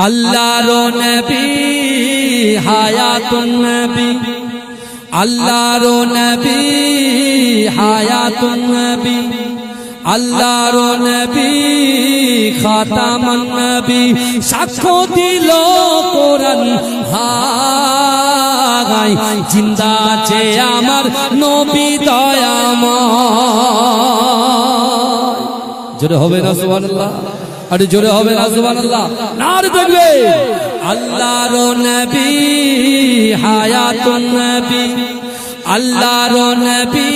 আল্লাহর নবী হায়াতুন নবী, আল্লাহর নবী হায়াতুন নবী, আল্লাহর নবী খাতামুন নবী। সাক্ষ্য দিল কোরআন হাই, জিন্দা আছে আমার নবী দয়াময়। জোরে হবে না সুবহানাল্লাহ, আরে জোরে হবে না সুবহানাল্লাহ, নারে তাকবীর। আল্লাহর নবী হায়াতুন নবী, আল্লাহর নবী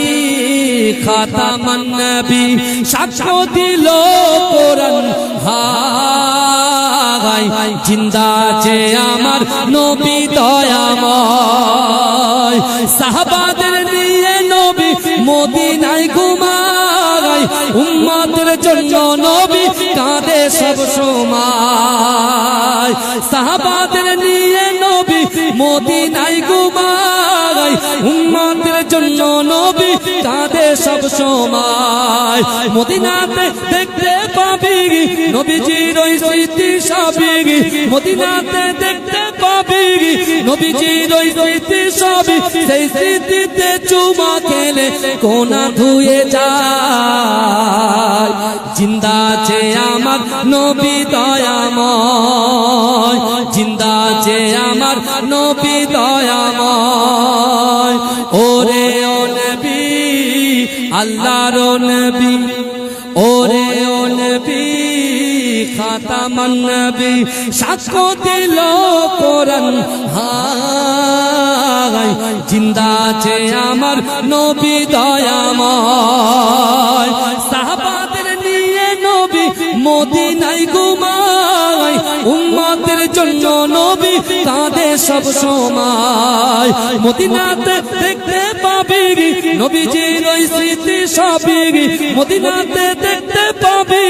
খাতামুন নবী। সাক্ষ্য দিল কোরআন হাই, জিন্দা আছে আমার নবী দয়াময়। সাহাবাদের নিয়ে নবী মদিনায় ঘুমায়, উম্মতের জন্য নবী কাঁদে সব সময়। সাহাবাদের নিয়ে নবী মদিনায় ঘুমায়, উম্মতের জন্য নবী কাঁদে সব সময়। মদিনাতে দেখতে পাবি নবীজির ওই স্মৃতি সবই, মদিনাতে দেখতে পাবি নবীজির ওই স্মৃতি সবই। সেই স্মৃতিতে চুমা খেলে কোনা ধুয়ে যায়, জিন্দা আছে আমার নবী দয়াময়, জিন্দা আছে আমার নবী দয়াময়। ওরে ও নবী আল্লাহর নবী, ওরে ও নবী খাতামুন নবী। সাক্ষ্য দিল কোরআন হাই, জিন্দা আছে আমার নবী দয়াময়। সাহাবাদের নিয়ে নবী মদিনায় ঘুমায়, উম্মতের জন্য নবী কাঁদে সব সময়। মদিনাতে দেখতে পাবি নবীজির ওই স্মৃতি সবই, মদিনাতে দেখতে পাবি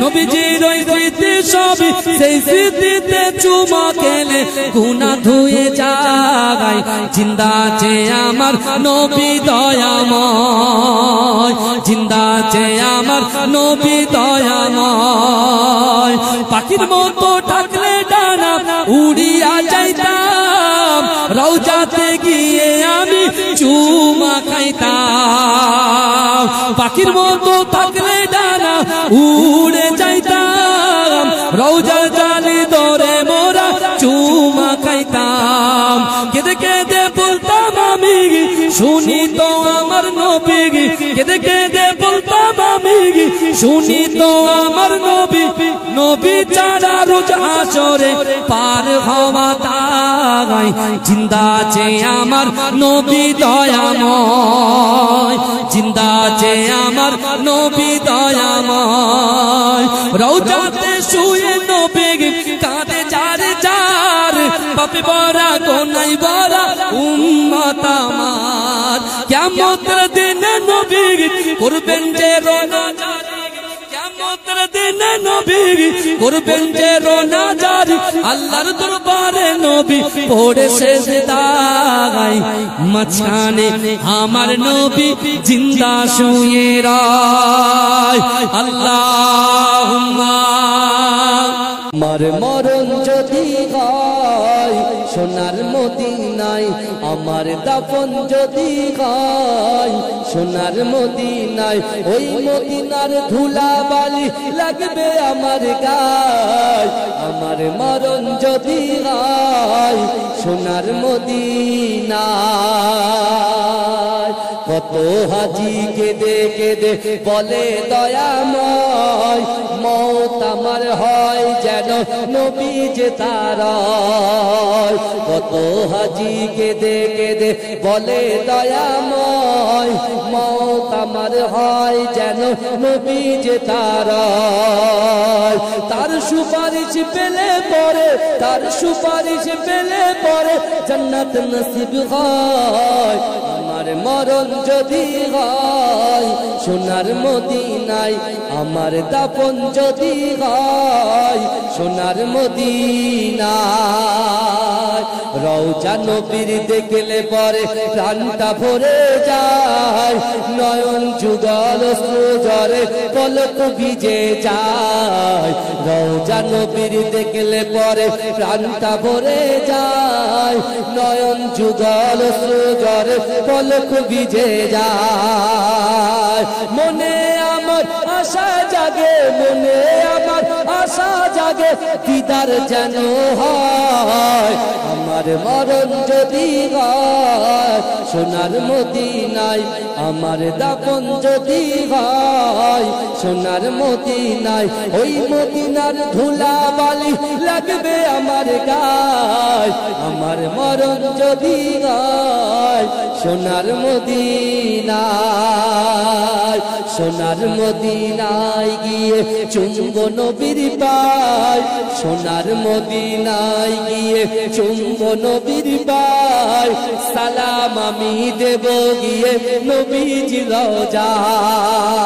নবীজির ওই স্মৃতি সবই। সেই স্মৃতিতে চুমা খেলে গুনাহ ধুয়ে যায়, জিন্দা আছে আমার নবী দয়াময়, জিন্দা আছে আমার নবী দয়াময়। পাখির মতো ডাকলে ডানা উড়িয়া যাইতাম, রওজাতে গিয়ে আমি চুমা খাইতাম। পাখির মতো থাকলে ডানা উড়ে যাইতাম, রওজা জালি ধরে মোরা চুমা খাইতাম। কেঁদে কেঁদে বলতাম আমি শুনি তো আমার নবী, কেঁদে কেঁদে বলতাম আমি শুনি তো আমার নবী। নবী ছাড়া রোজ হাসরে পার হওয়া দায়, জিন্দা আছে আমার নবী দয়াময়, জিন্দা আছে আমার নবী দয়াময়। রওজাতে শুয়ে নবী কাঁদে যার যার, পাপে ভরা গোনায় ভরা উম্মত আমার। কিয়ামতের দিনে নবী করবেন যে রোনা জারি, কিয়ামতের দিনে নবী করবেন যে রোনা জারি। আল্লাহর দরবারে নবী পড়ে সেজদায়, মাঝখানে আমার নবী জিন্দা শুয়ে রয়। আল্লাহুম্মা আমার মরণ যদি হয় সোনার মদিনায়, আমার দাফন যদি হয় সোনার মদিনায়, ওই মদিনার ধুলা বালি লাগবে আমার গায়। আমার মরণ যদি হয় সোনার মদিনায়, কত হাজি কেঁদে কেঁদে বলে দয়াময়, মওত আমার হয় যেন নবী যে তার। কত হাজি কেঁদে কেঁদে বলে দয়াময়, মওত আমার হয় যেন নবী যে তার। তার সুপারিশ পেলে পরে, তার সুপারিশ পেলে পরে জান্নাত নসিব হয়। আমার মরণ যদি হয় সোনার মদিনায়, আমার দাফন যদি হয় সোনার মদিনায়। রওজা নবীর দেখলে পরে প্রাণটা ভরে যায়, নয়ন যুগল অশ্রু ঝরে পলক ভিজে যায়। রওজা নবীর দেখলে পরে প্রাণটা ভরে যায়, নয়ন যুগল অশ্রু ঝরে পলক ভিজে যায়। মনে আমার আশা জাগে, মনে আমার আশা জাগে, দিদার যেন হয় আমার মরণ যদি হয় সোনার মদিনায়। আমার দাফন যদি হয় সোনার মদিনায়। ওই মদিনার ধুলা বালি লাগবে আমার গায়, আমার মরণ যদি হয় সোনার মদিনায়। সোনার মদিনায় গিয়ে চুম্ব নবীর পায়, সোনার মদিনায় গিয়ে চুম্ব নবীর পায়। সালাম আমি দেব গিয়ে নবীজি রওজায়।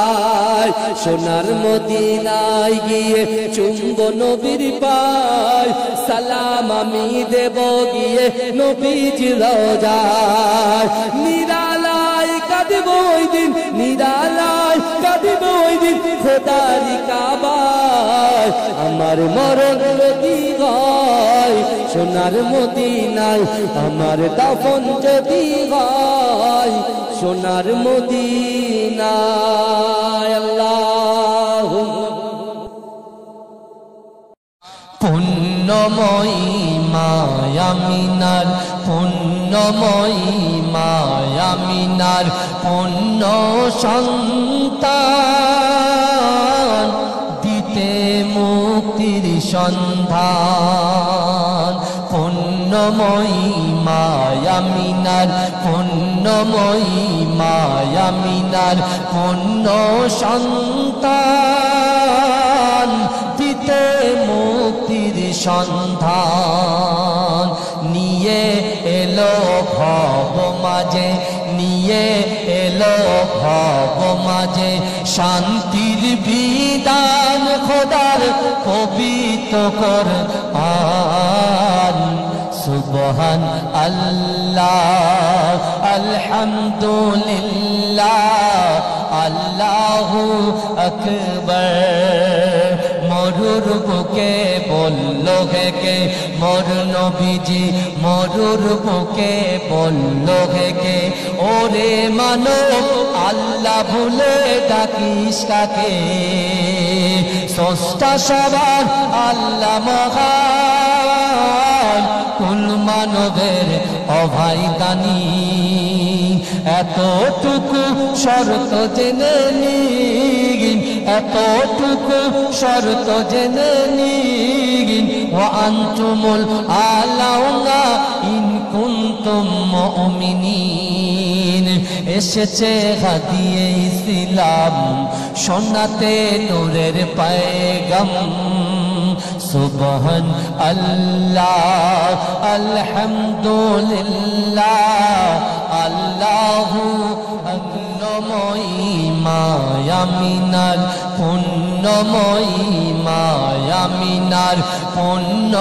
সোনার মদিনায় গিয়ে চুম্ব নবীর পায়, সালাম আমি দেব গিয়ে নবীজি রওজায়। নিরালায় কাঁদব ওই দিন, নিরালায় কাঁদব ওই দিন খোদারি কাবায়। আমার মরণ যদি হয় সোনার মদিনায়, আমার দাফন যদি হয় সোনার মদিনায়। আল্লাহুম্মা পুণ্যময়ী মায়ামিনার, পুণ্যময়ী মায়ামিনার পুণ্য সন্তান, দিতে মুক্তির সন্ধান। পুণ্যময়ী মায়ামিনার, পুণ্যময়ী মায়ামিনার পুণ্য সন্তান, দিতে মুক্তির সন্ধান। নিয়ে এলো ভব মাঝে, নিয়ে এলো ভব মাঝে শান্তির বিধান খোদার পবিত্র কোরআন। সুবহান আল্লাহ আলহামদুলিল্লাহ আল্লাহু আকবার। মরুর বুকে বলল কে মোর নবীজি, মরুর বুকে বলল কে ওরে মানব আল্লাহ ভুলে ডাকিস কাকে। স্রষ্টা সবার আল্লাহ মহান, কুল মানবের অভাই দানি। এতটুকু শর্ত জেনে নিন, এতটুকু শর্ত জেনে নিন। ওয়া আনতুমুল আলাউনা ইন কুনতুম মুমিনিন। এসেছে হাদিয়ে ইসলাম শোনাতে নূরের পয়গাম। সুবহান আল্লাহ আলহামদুলিল্লাহ আল্লাহু পুণ্যময়ী মায়ামিনার, পুণ্যময়ী মায়ামিনার পুণ্য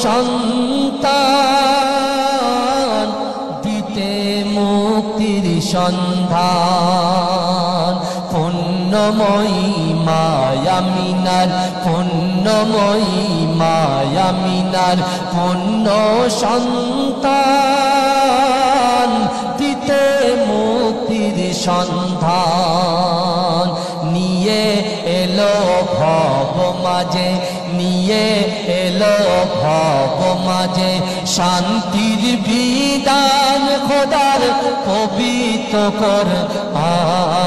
সন্তান, দিতে মুক্তির সন্ধান। পুণ্যময়ী মায়ামিনার, পুণ্যময়ী মায়ামিনার পুণ্য সন্তান, দিতে মুক্তির সন্ধান। নিয়ে এলো ভব মাঝে, নিয়ে এলো ভব মাঝে শান্তির বিধান খোদার পবিত্র কোরআন।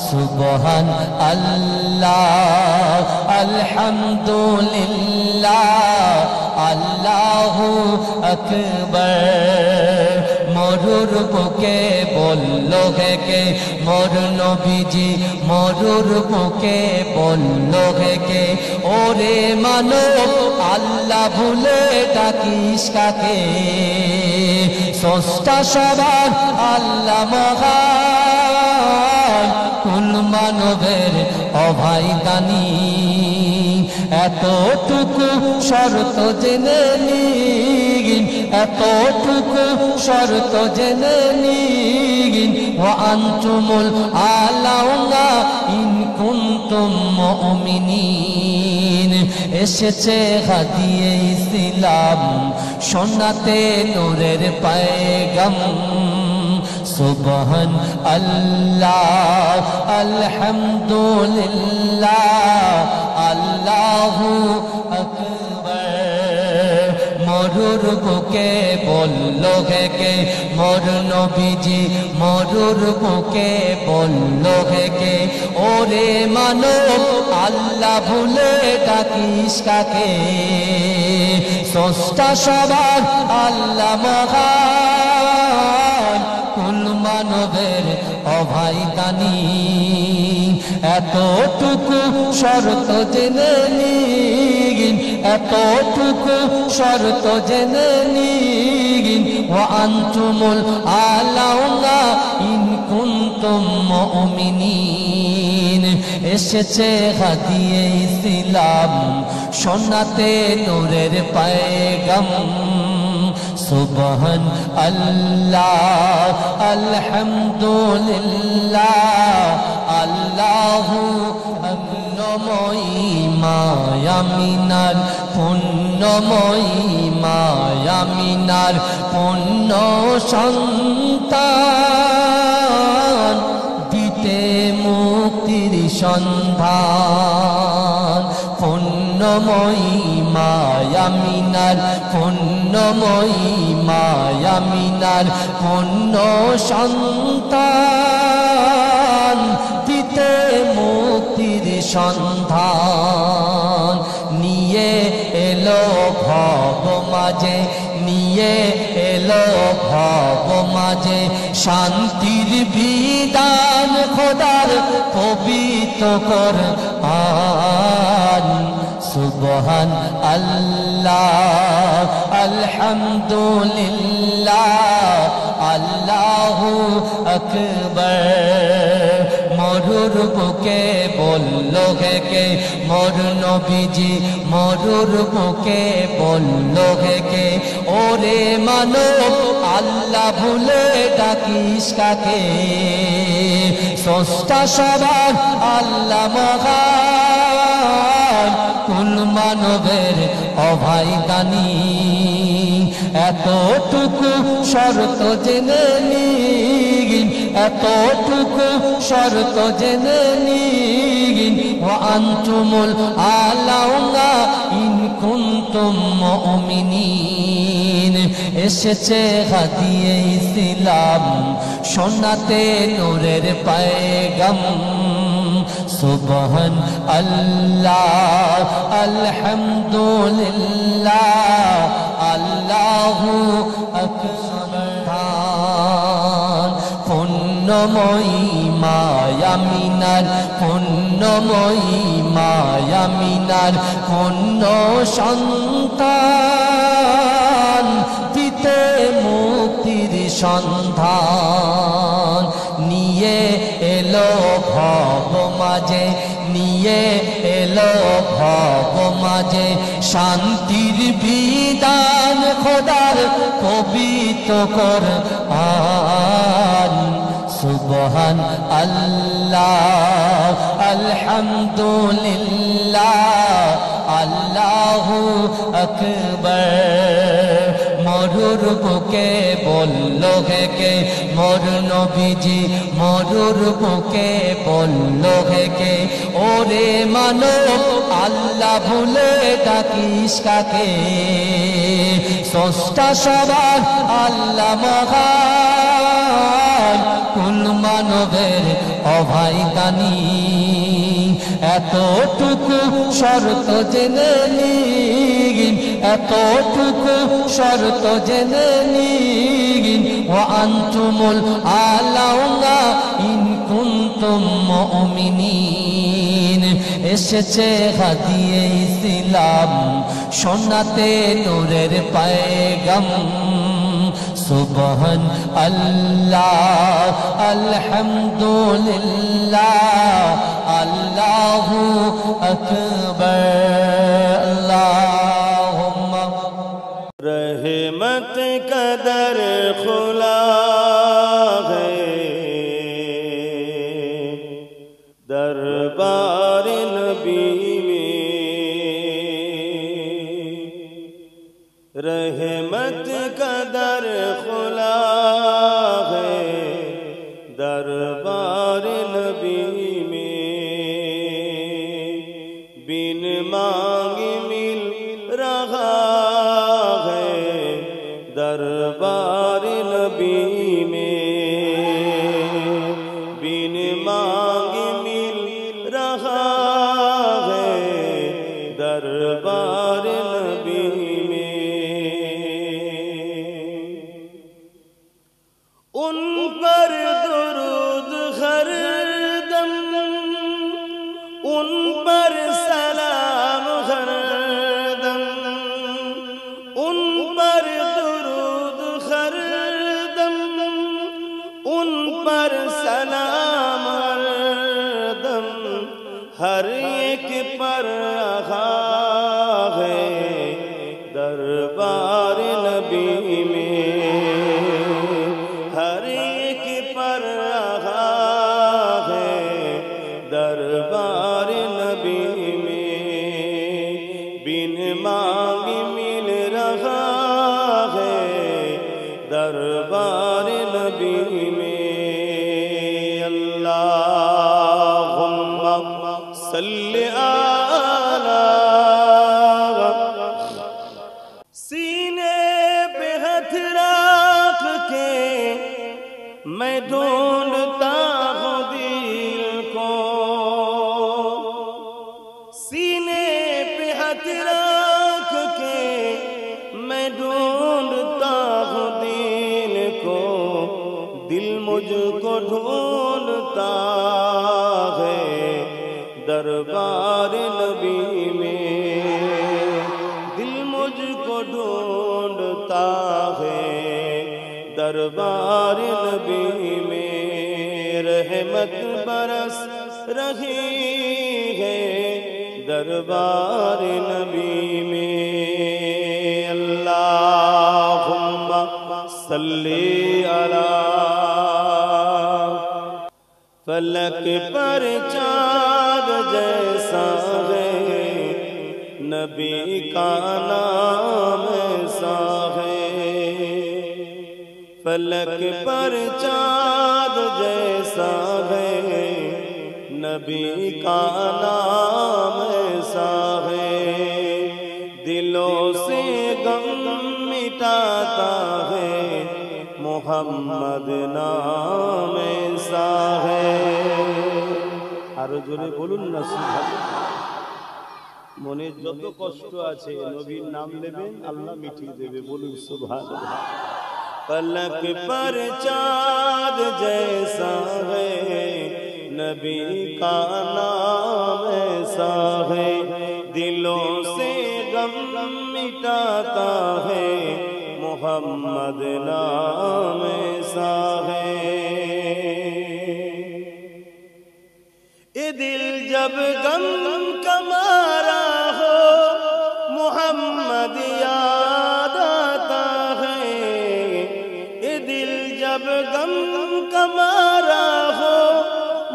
সুবহান আল্লাহ আলহামদুলিল্লাহ আল্লাহু আকবার। মরুর মরুর বুকে বলল কে মোর নবীজি মরুর বুকে বলল কে ওরে মানব আল্লাহ ভুলে ডাকিস কাকে স্রষ্টা সবার আল্লাহ মহান কুল মানবের অভাই দানি এতটুকু শর্ত জেনে নিন এতটুকু শর্ত জেনে নিন ওয়া আনতুমুল আলাউনা ইন কুনতুম মুমিনিন এসেছে হাদিয়ে ইসলাম শোনাতে নূরের পয়গাম সুবহান আল্লাহ আলহামদুলিল্লাহ আল্লাহু আকবার মরুর বুকে বলল কে মোর নবীজি মরুর বুকে বলল কে ওরে মানব আল্লাহ ভুলে ডাকিস কাকে স্রষ্টা সবার আল্লাহ মহান কুল মানবের অভাই দানি এতটুকু শর্ত জেনে নিন এতটুকু শর্ত জেনে নিন ওয়া আনতুমুল আলাউনা ইন কুনতুম মুমিনিন এসেছে হাদিয়ে ইসলাম শোনাতে নূরের পয়গাম সুবহান আল্লাহ আলহামদুলিল্লাহ আল্লাহু পুণ্যময়ী মায়ামিনার পুণ্যময়ী মায়ামিনার পুণ্য সন্তান দিতে মুক্তির সন্ধান পুণ্যময়ী মায়ামিনার পুণ্যময়ী মায়ামিনার পুণ্য সন্তান দিতে মুক্তির সন্ধান নিয়ে এলো ভব মাঝে নিয়ে এলো ভব মাঝে শান্তির বিধান খোদার পবিত্র কোরআন সুবহান আল্লাহ আলহামদুলিল্লাহ আল্লাহু আকবার মরুর বুকে বলল কে মোর নবীজি মরুর বুকে বলল কে ওরে মানব আল্লাহ ভুলে ডাকিস কাকে স্রষ্টা সবার আল্লাহ মহান কুল মানবের অভাই দানি এতটুকু শর্ত জেনে নিন এতটুকু শর্ত জেনে নিন ওয়া আনতুমুল আলাউনা ইন কুনতুম মুমিনিন এসেছে হাদিয়ে ইসলাম শোনাতে নূরের পয়গাম সুবহান আল্লাহ আলহামদুলিল্লাহ আল্লাহু আকবার পুণ্যময়ী মায়ামিনার পুণ্যময়ী মায়ামিনার পুণ্য সন্তান দিতে মুক্তির সন্ধান নিয়ে এলো ভব মাঝে নিয়ে এলো ভব মাঝে শান্তির বিধান খোদার পবিত্র কোরআন সুবহান আল্লাহ আলহামদুলিল্লাহ আল্লাহু আকবার মরুর বুকে বলল কে মোর নবীজি মরুর বুকে বলল কে ওরে মানব আল্লাহ ভুলে ডাকিস কাকে স্রষ্টা সবার আল্লাহ মহান কুল মানবের অভাই দানি এতটুকু শর্ত জেনে নিন এতটুকু শর্ত জেনে নিন ওয়া আনতুমুল আলাউনা ইন কুনতুম মুমিনিন এসেছে হাদিয়ে ইসলাম শোনাতে নূরের পায়গাম সুবহান আল্লাহ আলহামদুলিল্লাহ আল্লাহু আকবার আল্লাহুম্মা रहमत कदर खुला है दरबार नबी में रहमत कदर खुला है दरबार नबी में बिन मांगे मिल रहा दरबार नबी में बिन मांगे मिल रहा है दरबार नबी में उन पर दुरूद हर दम उन पर सलाम हर दम उन पर उन पर सलाम हरदम हर एक पर रहा है दरबार नबी में हर एक पर रहा है दरबार नबी में बिन मांगे मिल रहा है दरबार नबी में अल्लाहुम्मा सल्ली आला सीने पे हाथ रख के मैं ढूंढता हूँ दिल को सीने पे हाथ रख के मैं ढूंढता हूँ दिल को दिल मुझको ढूंढता है दरबार नबी में दिल मुझको ढूंढता है दरबार नबी में रहमत बरस रही है दरबार नबी में अल्लाहुम्मा सल्ली अला फलक पर चाँद जैसा है नबी का नाम ऐसा है फलक पर चाँद जैसा है नबी का नाम ऐसा है दिलों से गम मिटाता है मोहम्मद नाम ऐसा है आरो जोरे बोलुन ना মনে যত কষ্ট আছে নবীর নাম নেবেন আল্লাহ মিটিয়ে দেবে বলুন সুবহানাল্লাহ पलक पर चाँद जैसा है नबी का नाम ऐसा है दिलों से गम मिटाता है मोहम्मद नाम ऐसा है ये दिल जब गम का मारा हो मोहम्मद याद आता है ये दिल जब गम का मारा हो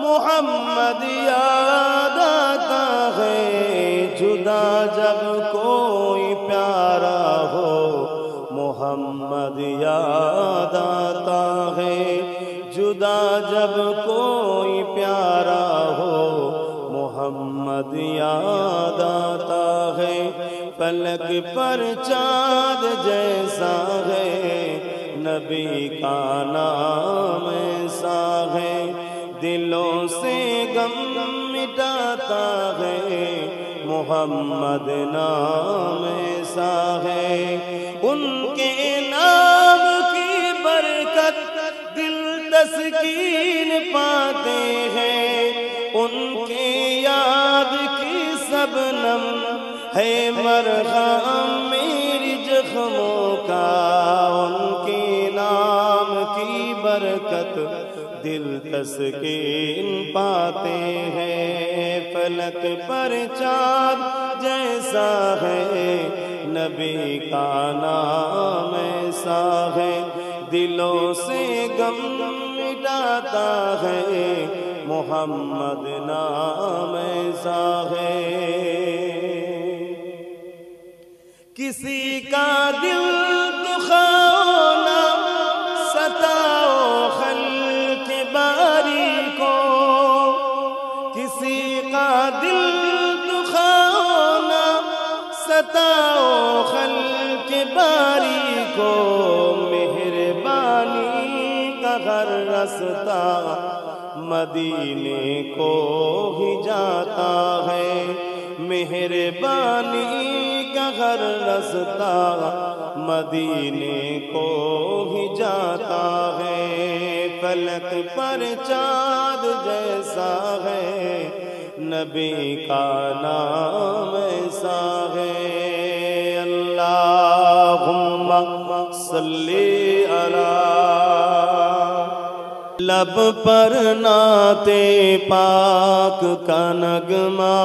मोहम्मद याद आता है जुदा जब कोई प्यारा हो मोहम्मद याद आता है जुदा जब कोई प्यारा हो मोहम्मद याद आता है फलक पर चाँद जैसा है नबी का नाम ऐसा है दिलों से गम मिटाता है मोहम्मद नाम ऐसा है تسکین پاتے ہیں، ان کے یاد کی شبنم ہے مرہم میری زخموں کا، ان کے نام کی برکت دل تسکین پاتے ہیں، فلک پر چاند جیسا ہے نبی کا نام ایسا ہے، دلوں سے غم مٹاتا ہے محمد نام ایسا ہے۔ کسی کا دل دکھاؤ نہ ستاؤ خلق باری کو، کسی کا دل دکھاؤ نہ ستاؤ خلق باری کو، مہربانی کا ہر رستہ مدینے کو ہی جاتا ہے، مہربانی کا ہر رستہ مدینے کو ہی جاتا ہے، فلک پر چاند جیسا ہے نبی کا نام ایسا ہے۔ اللہم صلی علی، لب پر نعت پاک کا نغمہ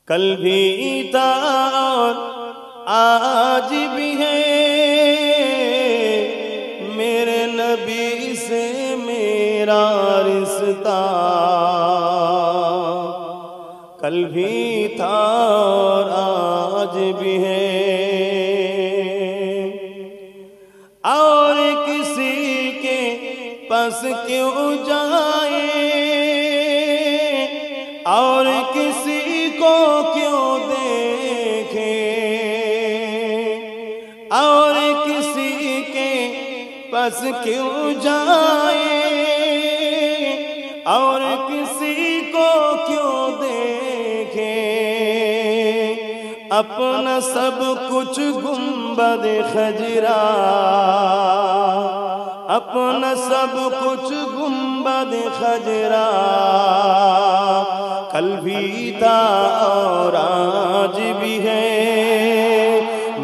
کل بھی تھا اور آج بھی ہے، میرے نبی سے میرا رشتہ کل بھی تھا اور آج بھی ہے، اور کسی کے پاس کیوں جائے، اور کسی کو کیوں دیکھے، اور کسی کے پاس کیوں جائے، اور کسی کو کیوں دیکھے، اپنا سب کچھ گنبد خجرا، اپنا سب کچھ گنبد خجرا کل بھی تھا اور آج بھی ہے،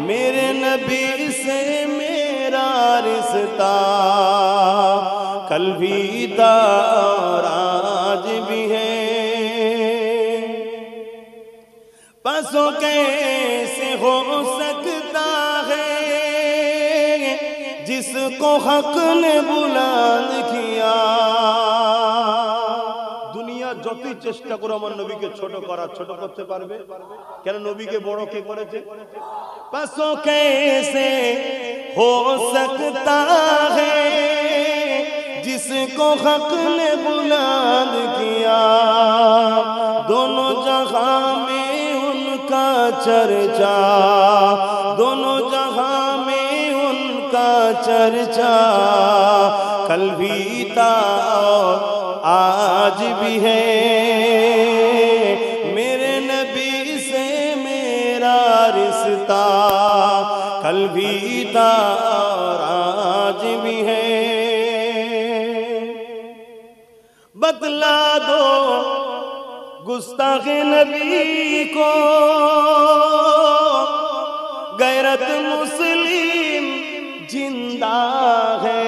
میرے نبی سے میرا رشتہ کل بھی تھا اور آج بھی ہے، پسوں کیسے ہو سکتا ہے جس کو حق نے بلند کیا، দুনিয়া যতই চেষ্টা করে আমার নবীকে ছোট করার, ছোট করতে পারবে কেন? নবীকে বড় কে করেছে? পাসো कैसे हो सकता है जिस को हक ने बुलंद किया, दोनों जहां में उनका चर्चा, दोनों जहां में उनका चर्चा कल भी था और आज भी है, मेरे नबी से मेरा रिश्ता कल भी था और आज भी है। बतला दो गुस्ताखे नबी को गैरत मुस्लिम जिंदा है,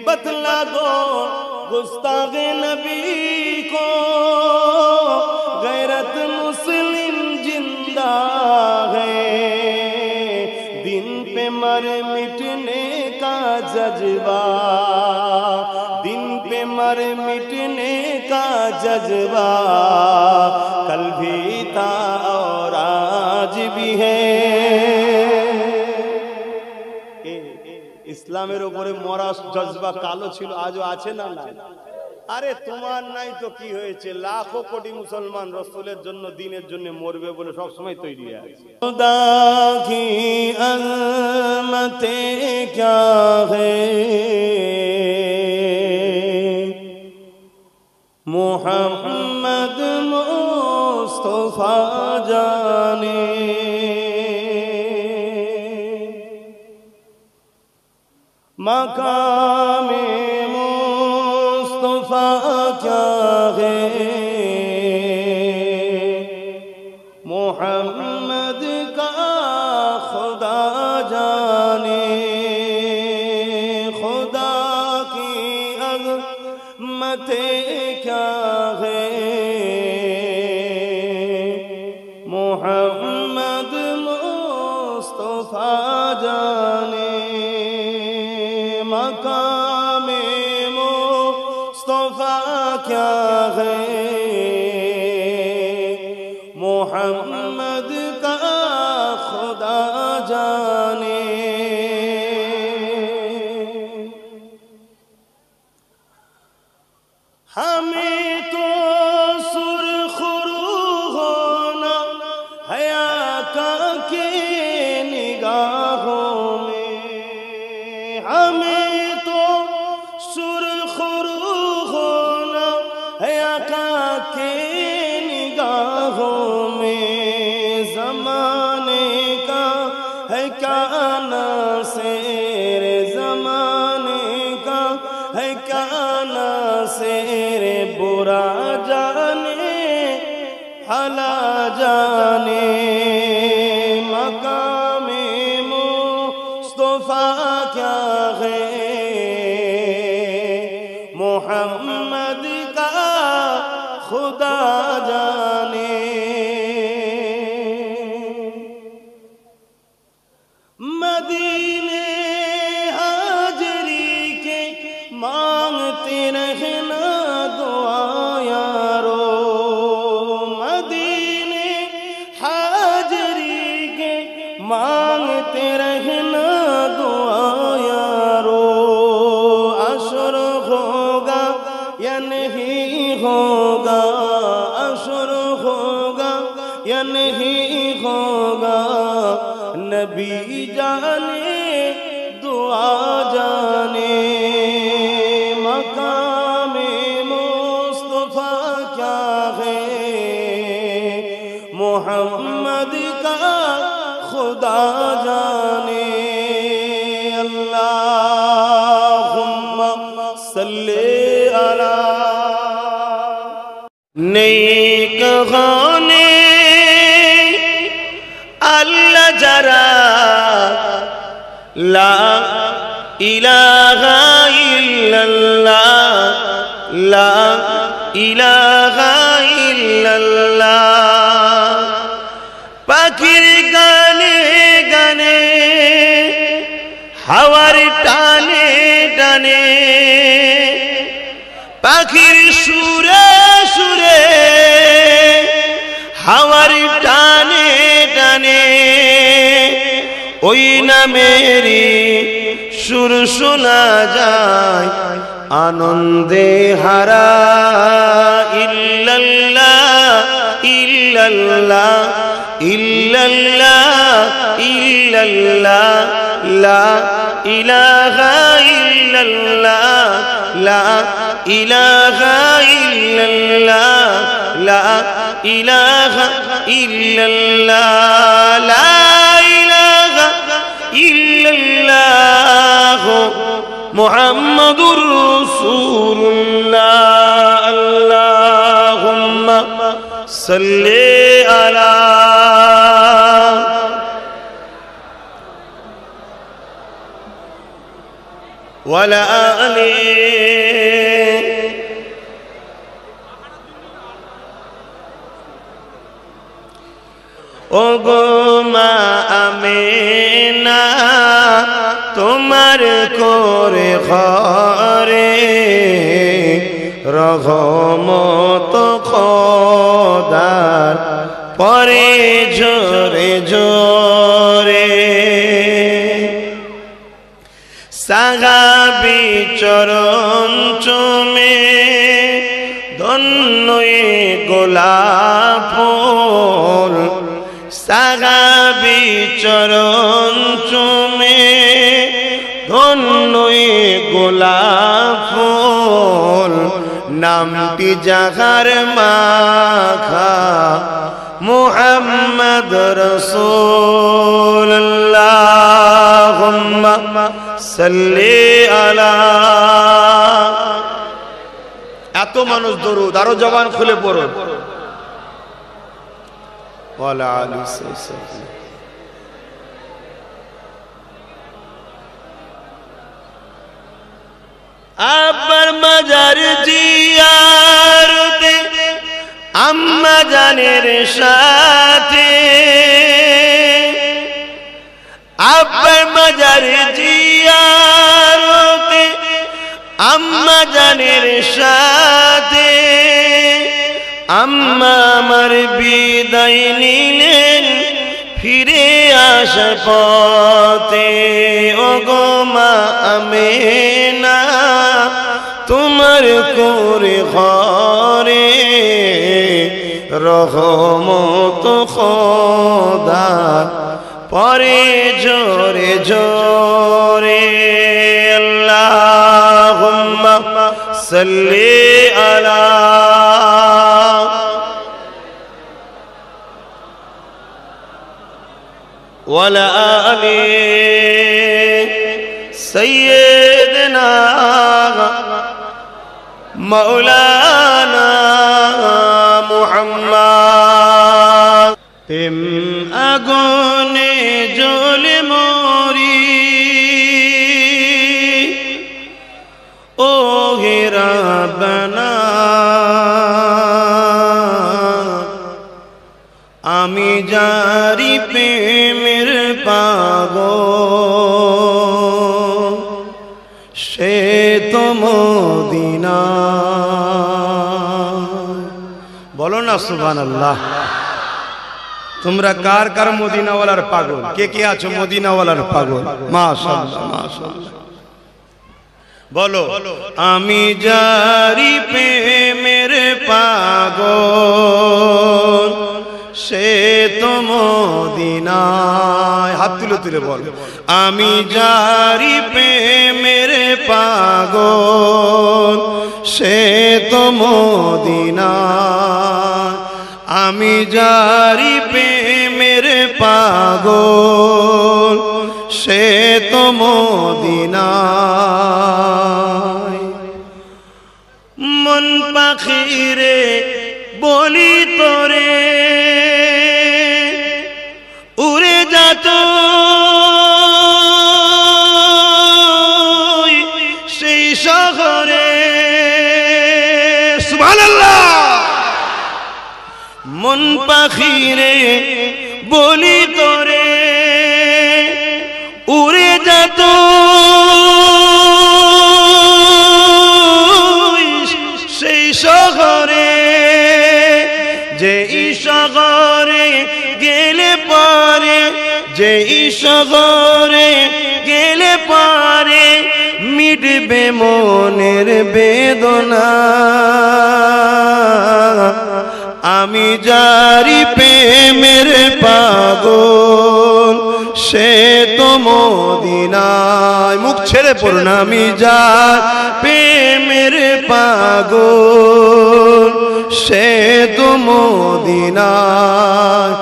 बतला दो गुस्ताखे नबी को गैरत मुस्लिम जिंदा है, दिन पे मर मिटने का जज्बा, दिन पे मर मिटने का जज्बा कल भी था और आज भी है। ইসলামের উপরে মরা জজবা কালো ছিল, আজও আছে না? না। আরে তোমার নাই তো কি হয়েছে, লাখো কোটি মুসলমান রাসূলের জন্য দ্বীনের জন্য মরবে বলে সব সময় তৈরি আছে। খুদা কি আযমতে क्या है मुहम्मद मुस्तफा जाने, مقام مصطفیٰ کیا ہے محمد کا خدا جانے خدا کی عظمت کیا ہے محمد مصطفیٰ جانے مقام مصطفیٰ کیا ہے محمد کا خدا جانے ہمیں تو سرخ رو ہونا حیا کا کے نگاہوں میں ہمیں تو سرخ رو ہونا حیا کا کے نگاہوں میں زمانے کا ہے کیا ناصر زمانے کا ہے کیا ناصر برا جانے بھلا جانے مقام مصطفیٰ کیا ہے محمد کا خدا جانے مدینے حاضری کے مانگتے رہنا دعا یارو مدینے حاضری کے مانگتے رہنا دعا یارو عشر ہوگا یا نہیں ہوگا عشر ہوگا یا نہیں ہوگا نبی جانے دعا جانے مقام مصطفیٰ کیا ہے محمد کا خدا جانے اللہم صلی علی نیک ہونے اللہ جرا لا الہ الا اللہ لا الہ الا اللہ پاکر گانے گانے ہور ٹانے ٹانے পাখির সুরে সুরে হাওয়ার টানে টানে ওই নামেরই সুর শোনা যায় আনন্দে হারা ইল্লাল্লাহ ইল্লাল্লাহ ইল্লাল্লাহ ইল্লাল্লাহ লা ইলাহা ইল্লাল্লাহ লা ইলাহা ইল্লাল্লাহ লা ইলাহা ইল্লাল্লাহ লা ইলাহা ইল্লাল্লাহ মুহাম্মাদুর রাসূলুল্লাহ আল্লাহুম্মা সাল্লি আলা ওয়ালা আলি ওগো মা আমিনা তোমার করে ঘরে রহমত খোদার পরে জোরে জোরে সাহাবী চরণ চুমে ধন্যই গোলাপ ফুল সাহাবী চরণ চুমে ধন্যই গোলাপ ফুল নামটি যাহার মাখা মুহাম্মদ রাসূলুল্লাহ সাল্লি আলা। এত মানুষ দরুদ, আরো জবান খুলে পড়ুন। ওয়ালা আলি সাল্লাল্লাহু। আব্বার মাজার জিয়ারতে আম্মা জানের সাথে, আব্বার মাজার জিয়ারতে আম্মা জানের সাথে, আম্মা আমার বিদায় নিলেন ফিরে আসার পথে। ওগো মা আমেনা তোমার করে ঘরে রহমত খোদা পরে জোরে জোরে। আল্লাহুম্মা সাল্লি আলা ওয়ালা আলি সাইয়্যিদিনা মাওলানা মুহাম্মদ। প্রেম আগুনে জ্বলে মরি ও হে রাব্বানা, আমি জারি প্রেমের পাগল সে তো মদিনা। বলো না সুবহানাল্লাহ। তোমরা কার কার মদিনাওয়ালার পাগল? কে কে আছো মদিনাওয়ালার পাগল? মাশাআল্লাহ মাশাআল্লাহ। বলো আমি জারি প্রেমের পাগল সে তো মদিনায়। হাত তুলে তুলে বল, আমি জারি প্রেমের পাগল সে তো মদিনায়। আমি জারি প্রেমের পাগল সে তো মদিনায়। মন পাখিরে বলি তোরে উড়ে যাত সেই শহরে। সুবহানাল্লাহ। মন পাখিরে বলি তোরে উড়ে যাত সেই শহরে, যে শহরে গেলে পারে, যে শহরে গেলে পারে মিটবে মনের বেদনা। আমি জারি প্রেমের পাগল সে তো মদিনায়। মুখ ছেড়ে পড়ুন, আমি জারি প্রেমের পাগল সে তো মদিনায়।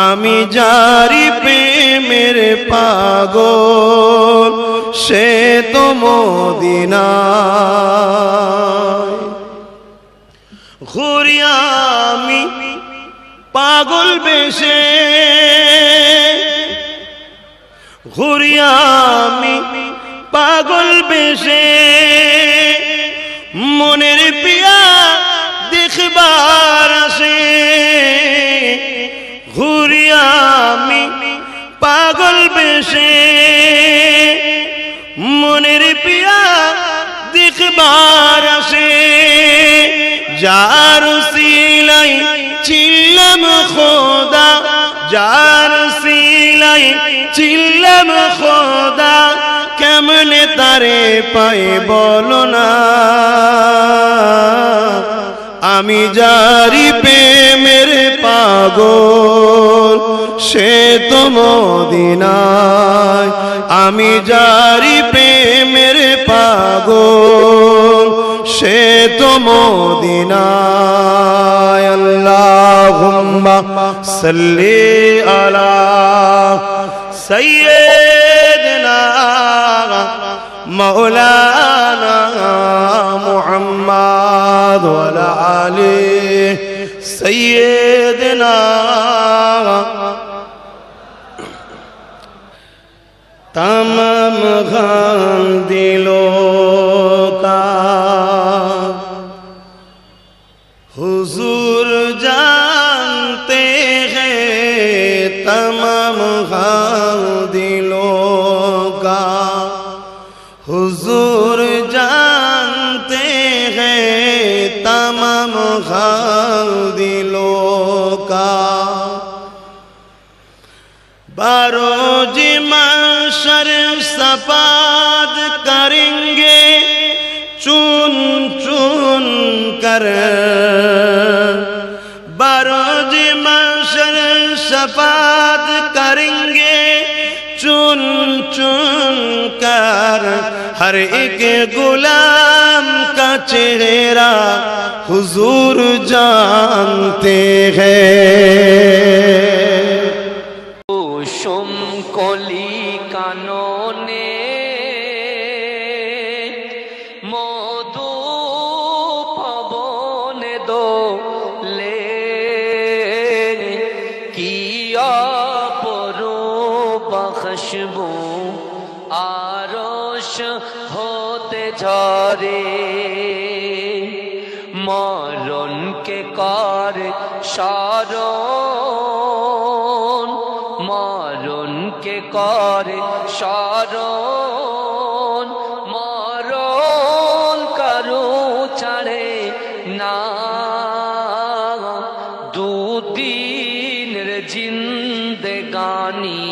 আমি জারি প্রেমের পাগল সে তো মদিনায়। ঘুরি আমি পাগল বেশে, ঘুরি আমি পাগল বেশে মনের পিয়া দেখবার আসে। ঘুরি আমি পাগল বেশে মনের পিয়া দেখবার আসে। যার সিলাই চিল্লাম খোদা, যার সিলাই চিল্লাম খোদা কেমনে তারে পাই বলো না। আমি জারি প্রেমের পাগল সে তো মদিনায়। আমি জারি প্রেমের পাগল সে তো মদিনায়। আল্লাহুম্মা সাল্লি আলা সাইয়্যিদিনা مولانا محمد وعلى آل سیدنا تمام غم دلوں کا حضور جانتے ہیں تمام غم دلوں کا حضور جانتے ہیں تمام غم دلوں کا بروز محشر سپاد کریں گے چن چن کر بروز محشر سپاد کریں گے چن چن کر ہر ایک غلام کا چہرہ حضور جانتے ہیں কুসুম কলি কাননে মধু পবনে দোলে কি অপরূপ খুশবু আরশ হতে ঝরে মরণকে করে স্মরণ মরণকে করে স্মরণ মরণ কারো ছাড়ে না দুদিনের জিন্দেগানি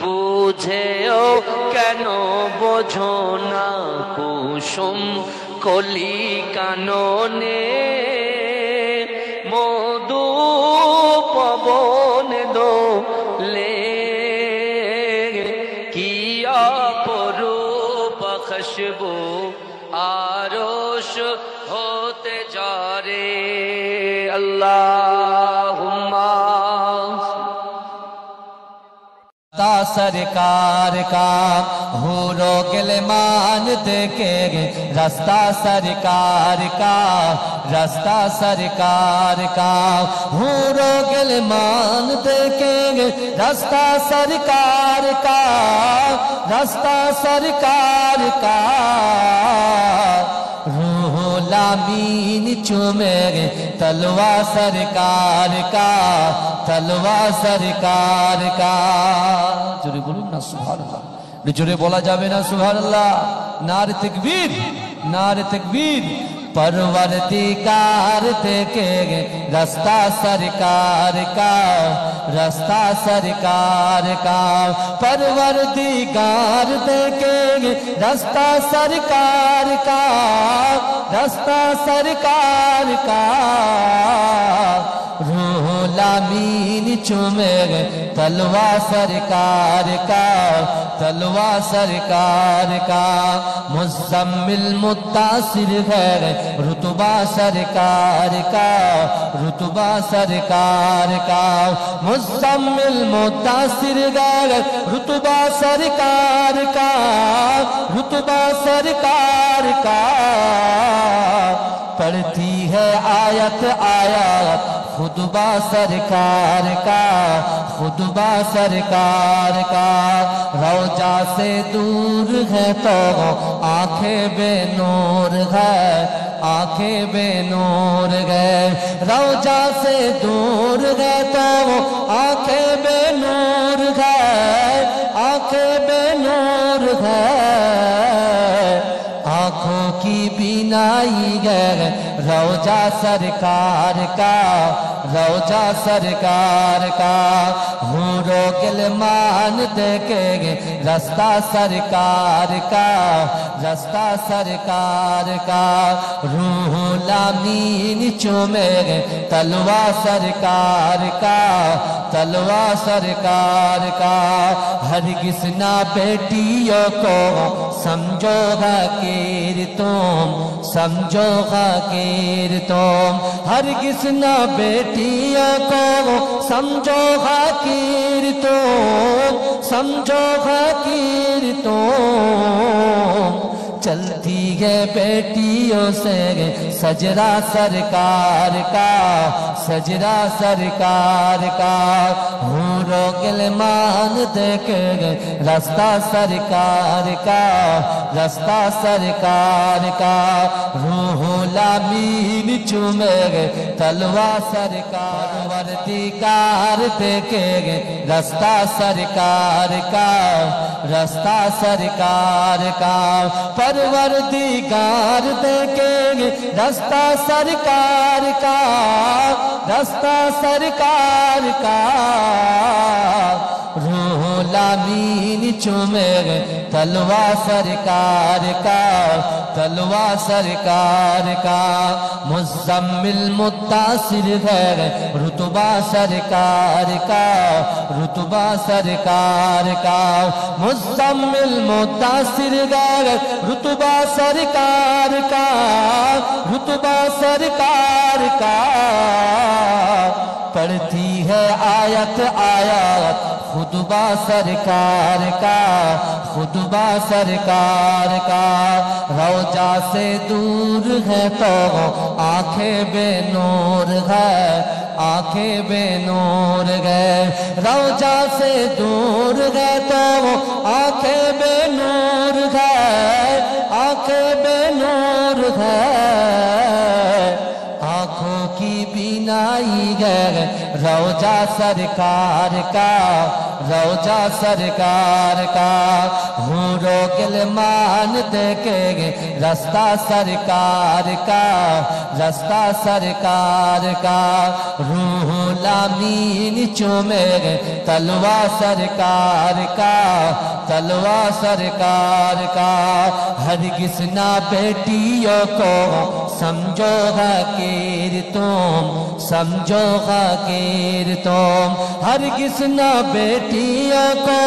বুঝেও কেন বোঝো না কুসুম কলি কাননে মধু পবনে দোলে কি অপরূপ খুশবু আরশ হতে ঝরে আল্লাহুম্মা سرکار کا حورو گلمان دیکھے رستہ سرکار کا رستہ سرکار کا حورو گلمان دیکھے رستہ سرکار کا رستہ سرکار کا روح لامین چومے تلوا سرکار کا تلوا سرکار کا جوڑے بولو نا سبحان اللہ جوڑے بولا جاوے نا سبحان اللہ نعرہ تکبیر نعرہ تکبیر پروردگار دیکھے رستہ سرکار کا رستہ سرکار کا پروردگار دیکھے رستہ سرکار کا رستہ سرکار کا روح لامین چومے تلوا سرکار کا تلوا سرکار کا مزمل متاثر ہے رتبہ سرکار کا رتبہ سرکار کا مزمل متاثر ہے رتبہ سرکار کا رتبہ سرکار کا پڑھتی ہے آیت آیات خطبہ سرکار کا خطبہ سرکار کا روضہ سے دور ہے تو آنکھیں بے نور ہے آنکھیں بے نور ہے روضہ سے دور ہے تو آنکھیں بے نور ہے آنکھیں بے نور ہے آنکھوں کی بینائی ہے روضہ سرکار کا روضہ سرکار کا حورو گلمان دیکھے رستہ سرکار کا رستہ سرکار کا روح لامین چومے تلوا سرکار کا تلوا سرکار کا ہرگز نہ بیٹیوں کو سمجھو غیر تم سمجھو غیر تم ہرگز نہ بیٹی बेटियों को समझो हकीर तुम, समझो हकीर तुम। चलती है बेटियों से सजरा सरकार का, सजरा सरकार का। हूरों गिलमान देखे रास्ता सरकार का, रास्ता सरकार का। रूहुल अमीन चूमे तलवा सरकार, वर्दीगार देखे रास्ता सरकार का, रास्ता सरकार का। परवरदिगार देखेंगे रास्ता सरकार का, रास्ता सरकार का। रूहुल अमीन चूमेंगे तलवा सरकार का, तलवा सरकार का। मुज़म्मिल मुत्तासिर है रुतबा सरकार का, रुतबा सरकार का। मुज़म्मिल मुत्तासिर है रुतबा सरकार का, रुतबा सरकार का। पढ़ती है आयत आयत खुतबा सरकार का, खुतबा सरकार का। रौजा से दूर है तो आंखें बेनूर है, आंखें बेनूर है। रौजा से दूर है तो आंखें बेनूर है, आंखें बेनूर है। आंखों की बीनाई है रौजा सरकार का, रौजा सरकार का। हूरों गिलमान देखेंगे रास्ता सरकार का, रास्ता सरकार का। रूहुल अमीन चूमेंगे तलवा सरकार का, तलवा सरकार का। हरगिज़ ना बेटियों को समझो हकीर तुम, समझो हकीर तुम। हरगिज़ ना बेटियों को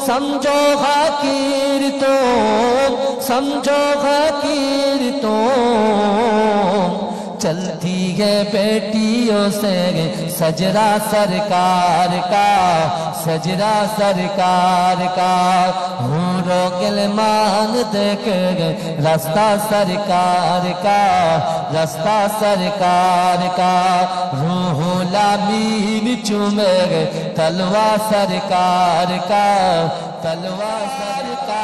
समझो हकीर तुम, समझो हकीर तुम। चलती है बेटियों से सजरा सरकार का, सजरा सरकार का। हूरों गिलमान देखे रास्ता सरकार का, रास्ता सरकार का। रूहुल अमीन चूमे तलवा सरकार का, तलवा सरकार।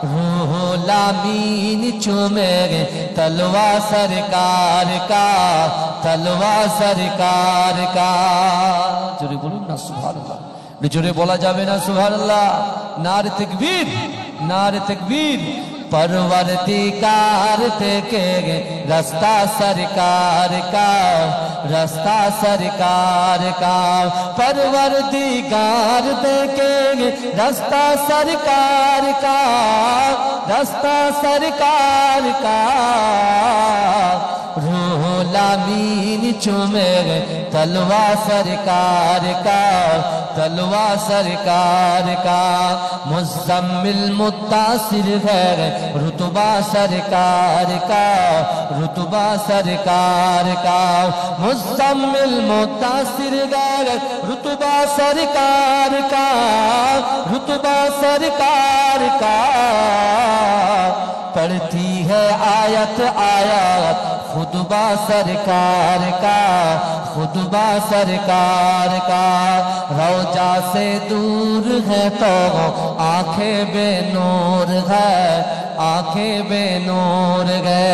रूहुल अमीन चूमेंगे तलवा सरकार का, तलवा सरकार का। जोरे बोलूं ना सुभान अल्लाह, जोरे बोला जावे ना सुभान अल्लाह। नारे तकबीर, नारे तकबीर। परवरदिगार देखेंगे रास्ता सरकार का, रास्ता सरकार का। परवरदिगार देखेंगे रास्ता सरकार का, रास्ता सरकार का। रूहुल अमीन चूमेंगे तलवा सरकार का, तलवा सरकार का। मुज़म्मिल मुत्तासिर है रुतबा सरकार का, रुतबा सरकार का। मुज़म्मिल मुत्तासिर है रुतबा सरकार का, रुतबा सरकार का। पढ़ती है आयत आयत खुतबा सरकार का, खुतबा सरकार का। रौजा से दूर है तो आंखें बेनूर है, आंखें बेनूर है।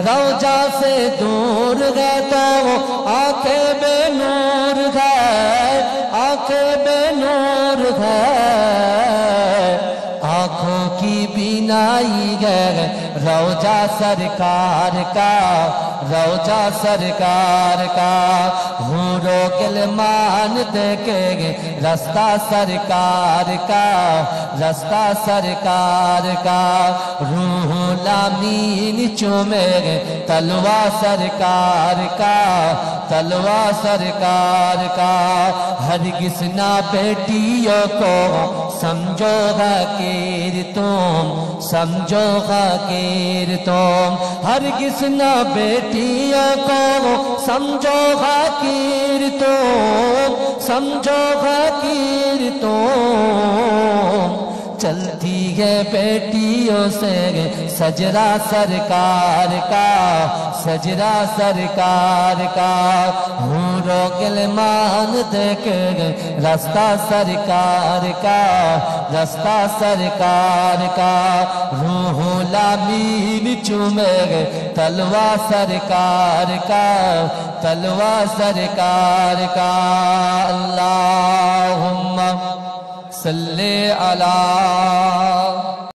रौजा से दूर है तो आंखें बेनूर है, आंखें बेनूर है। आंखों की बीनाई है रौजा सरकार का, रौजा सरकार का। हूरों गिलमान देखेंगे रास्ता सरकार का, रास्ता सरकार का। रूहुल अमीन चूमेंगे तलवा सरकार का, तलवा सरकार का। हरगिज़ ना बेटियों को समझो हकीर तुम, समझो हकीर حقیر تم ہرگز نہ بیٹیوں کو سمجھو حقیر تم سمجھو حقیر تم چلتی ہے بیٹیوں سے سجرا سرکار کا سجرا سرکار کا حورو غلمان دیکھے رستہ سرکار کا رستہ سرکار کا روح الامین چومے تلوا سرکار کا تلوا سرکار کا اللہم صلی علی